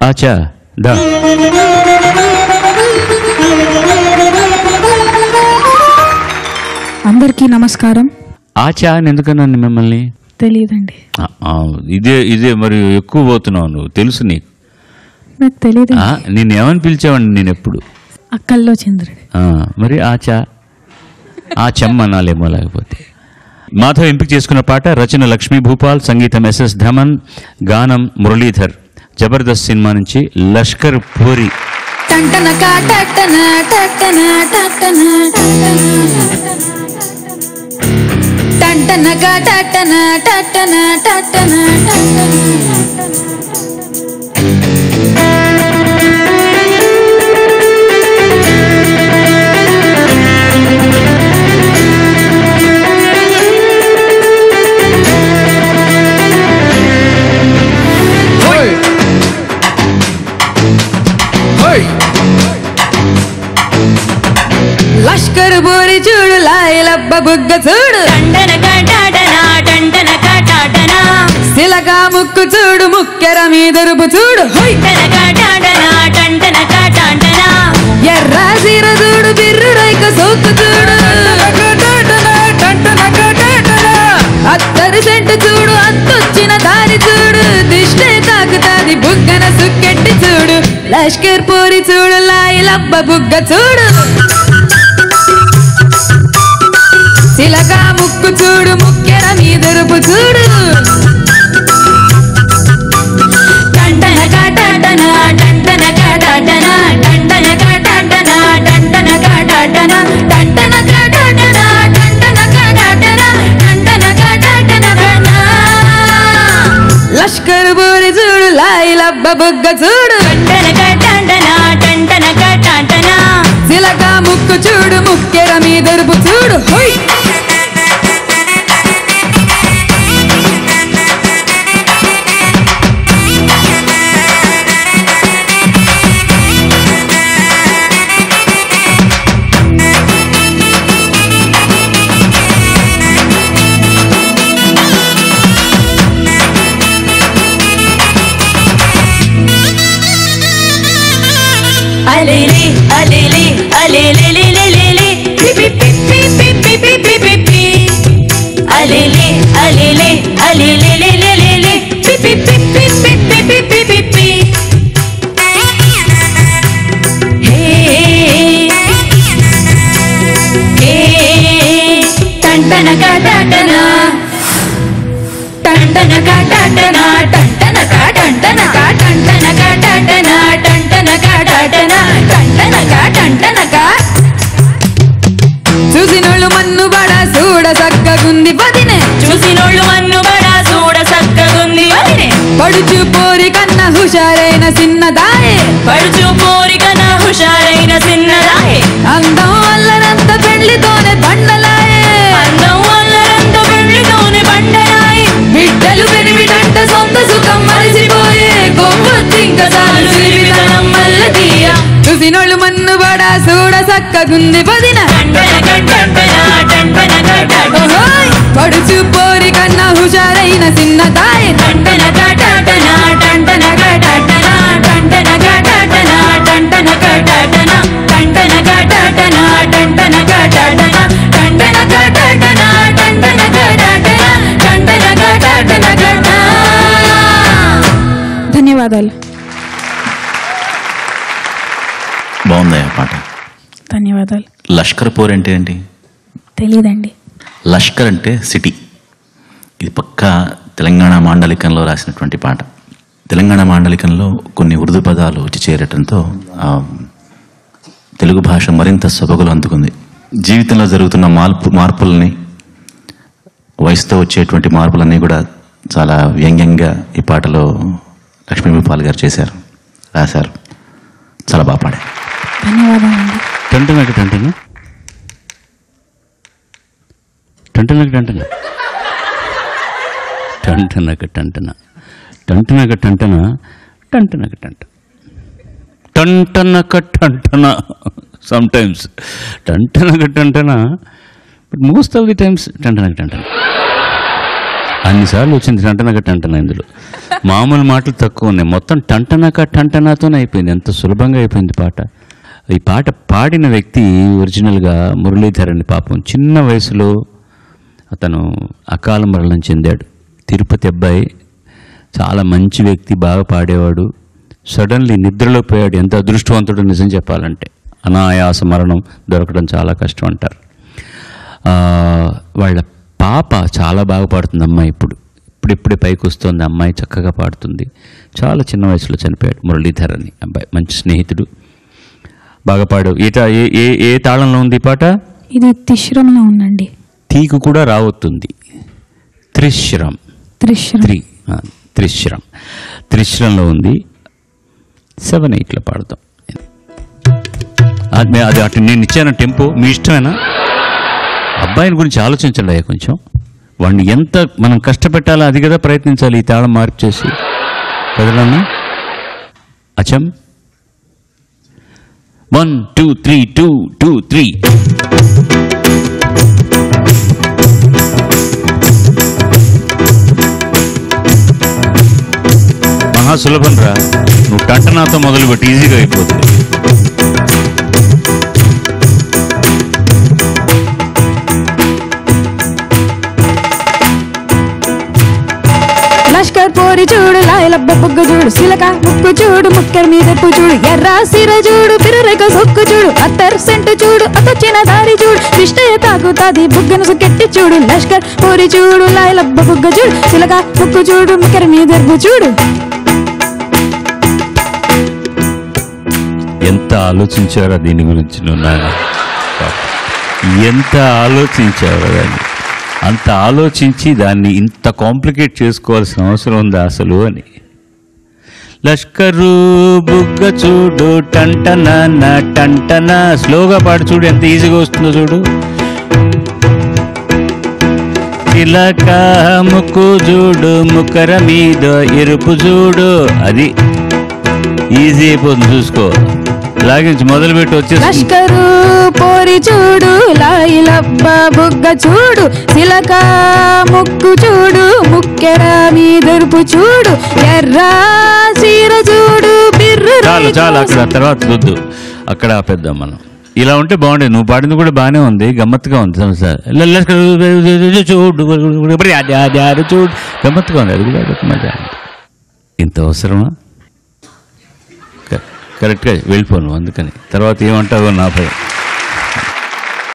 ఆచా దా. అందరికీ నమస్కారం. ఆచా అని ఎందుకన్నాను మిమ్మల్ని? తెలియదండి. ఇదే మరి ఎక్కువ పోతున్నావు నువ్వు, తెలుసు నీకు. నాకు తెలియదు. నేను ఏమని పిలిచావండి నేను ఎప్పుడు? అక్కల్లో చంద్రుడు. మరి ఆచా ఆచమ్మ అనాలేమో. లేకపోతే మాధవ్ ఎంపిక చేసుకున్న పాట, రచన లక్ష్మీ భూపాల్, సంగీతం ఎస్ఎస్ ధమన్, గానం మురళీధర్. జబర్దస్త్ సినిమా నుంచి లష్కర్ పూరి. లష్కర్ బోరి చూడు, లాయలబ్బ బుగ్గ చూడు, శిలగా ముక్కు చూడు, ముక్కెర మీదరుపు చూడు, ఎర్ర సీర చూడు, బిర్రు రైక సోకు చూడు, అత్తరి సెంటు చూడు, అత్తొచ్చిన దారి చూడు, దిష్టే తాకుతాది బుగ్గన సుక్కెట్టి చూడు, లష్కర్ పోరి చూడు, లాయలబ్బ బుగ్గ చూడు, శిలగా ముక్కు చూడు, ముక్కెర మీదరుపు చూడు, లష్కర్ బోరి చూడు, లాయలబ్బ బుగ్గ చూడు, శిలగా ముక్కు చూడు, ముక్కెర మీదరుపు చూడు. Alele, alele, alele, alele, pipi, pipi, pipi, pipi, pipi. Alele, alele, alele, alele, pipi, pipi, pipi, pipi, pipi. Hey, hey, tantana ka tantana, tantana ka tantana, tantana ka tantana ka tantana ka tantana, tantana ka tantana, tantana ka tantana ka. చూసినోళ్ళు మన్ను బడా చూడ సక్కగుంది వదినే, చూసినోళ్ళు మన్ను బడా చూడ సక్కగుంది వదినే, పడుచు పోరి కన్నా హుషారైన చిన్నదాయే, పడుచు పోరి కన్నా హుషారైన చిన్నదాయే, అందం అల్లరంత పెళ్లితోనే బండలాయే, అందం అల్లరంత పెళ్లితోనే బండలాయే, బిడ్డలు పెరిమిటంట సొంత సుఖం మరిసిపోయే, గొప్పొచ్చింక చాలు సిరివితనం మల్ల తీయ, చూసినోళ్ళు మన్ను బడా చూడ సక్కగుంది వదిన, పడుచు పోరి కన్నా హుషారైన చిన్నదాయే, ధన్యవాదాలు. బాగుంది ఆ పాట. ధన్యవాదాలు. లష్కర్ పోర్ అంటే ఏంటి? తెలియదండి. లష్కర్ అంటే సిటీ. ఇది పక్కా తెలంగాణ మాండలికంలో రాసినటువంటి పాట. తెలంగాణ మాండలికంలో కొన్ని ఉర్దూ పదాలు వచ్చి చేరటంతో తెలుగు భాష మరింత సొబగులు అందుకుంది. జీవితంలో జరుగుతున్న మార్పులని, వయసుతో వచ్చేటువంటి మార్పులన్నీ కూడా చాలా వ్యంగ్యంగా ఈ పాటలో లక్ష్మీ భూపాల్ గారు రాశారు. చాలా బాగా పాడారు. ధన్యవాదాలండి. టంటనక టంటన టంటనక టంటన టంటనక టంటన టంటనక టంటన టంటనక టంట టంటనక టంటన. సమ్టైమ్స్ టంటనక టంటన, but most of the times టంటనక టంటన. అన్నిసార్లు వచ్చింది టంటన ఇందులో. మామూలు మాటలు తక్కువ ఉన్నాయి, మొత్తం టంటనాతోనే అయిపోయింది. ఎంత సులభంగా అయిపోయింది పాట. ఈ పాట పాడిన వ్యక్తి ఒరిజినల్గా మురళీధర్ అని. పాపం చిన్న వయసులో అతను అకాల మరణం చెందాడు. తిరుపతి అబ్బాయి, చాలా మంచి వ్యక్తి, బాగా పాడేవాడు. సడన్లీ నిద్రలో పోయాడు. ఎంత అదృష్టవంతుడు నిజం చెప్పాలంటే. అనాయాస మరణం దొరకడం చాలా కష్టం అంటారు. వాళ్ళ పాప చాలా బాగా పాడుతుంది. అమ్మాయి ఇప్పుడిప్పుడే పైకి వస్తుంది. అమ్మాయి చక్కగా పాడుతుంది. చాలా చిన్న వయసులో చనిపోయాడు మురళీధర్ అని అబ్బాయి, మంచి స్నేహితుడు, బాగా పాడావు. ఏ తాళంలో ఉంది ఈ పాట? ఇది తిశ్రంలో ఉందండి. తీకు కూడా రావొత్తుంది. త్రిశ్రం త్రిశ్రంలో ఉంది. 7/8లో పాడతాం. అది అటు నేను ఇచ్చాను టెంపో, మీ ఇష్టమేనా? అబ్బాయిని గురించి ఆలోచించండి అయ్యా కొంచెం. వాడిని ఎంత మనం కష్టపెట్టాలో అది కదా ప్రయత్నించాలి. ఈ తాళం మార్పు చేసి కదలన్నా. అచ్చం 1 2 3 2 2 3. మహాసులభం రా. నువ్వు టంటనాతో మొదలుపెట్టి ఈజీగా అయిపోతుంది. లష్కర్ పోరి చూడు, లాయలబ్బ బుగ్గ చూడు, సిలక ముక్కు చూడు, ముక్కర్ మీద చూడు, ఎర్ర సిర చూడు, పిర్రక సొక్కు చూడు, అత్తర్ సెంటు చూడు, అతొచ్చిన దారి చూడు, ఇష్టయ తాకుతాది బుగ్గను సుకెట్టి చూడు. లష్కర్ పోరి చూడు, లాయలబ్బ బుగ్గ చూడు, సిలక ముక్కు చూడు, ముక్కర్ మీద చూడు. ఎంత ఆలోచించారా దీని గురించి నువ్వు నాన్న, ఎంత ఆలోచించారా దాన్ని. అంత ఆలోచించి దాన్ని ఇంత కాంప్లికేట్ చేసుకోవాల్సిన అవసరం ఉందా అసలు అని. లష్కరు బుగ్గ చూడు, టంటన స్లోగా పాడు చూడు, ఎంత ఈజీగా వస్తుందో చూడు. తిలక ముక్కు చూడు, ముక్కర మీద ఎరుపు చూడు, అది ఈజీ అయిపోతుంది. చూసుకో, లాగించి మొదలుపెట్టి వచ్చేసి. లష్కరు పోరి చూడు, లాయిలబ్బ బుగ్గ చూడు, సిలక ముక్కు చూడు, ముక్కెర మీదరుపు చూడు, ఎర్ర చీర చూడు, చాలు అక్కడ తర్వాత వద్దు, అక్కడ ఆపేద్దాం మనం. ఇలా ఉంటే బాగుండేది. నువ్వు పాడింది కూడా బాగానే ఉంది, గమ్మత్తుగా ఉంది. చూడు చూడు గమ్మత్తుగా ఉంది. అది కూడా మజా. ఇంత అవసరమా? కరెక్ట్గా వెళ్ళిపోను, అందుకని తర్వాత ఏమంటావో నా భయం.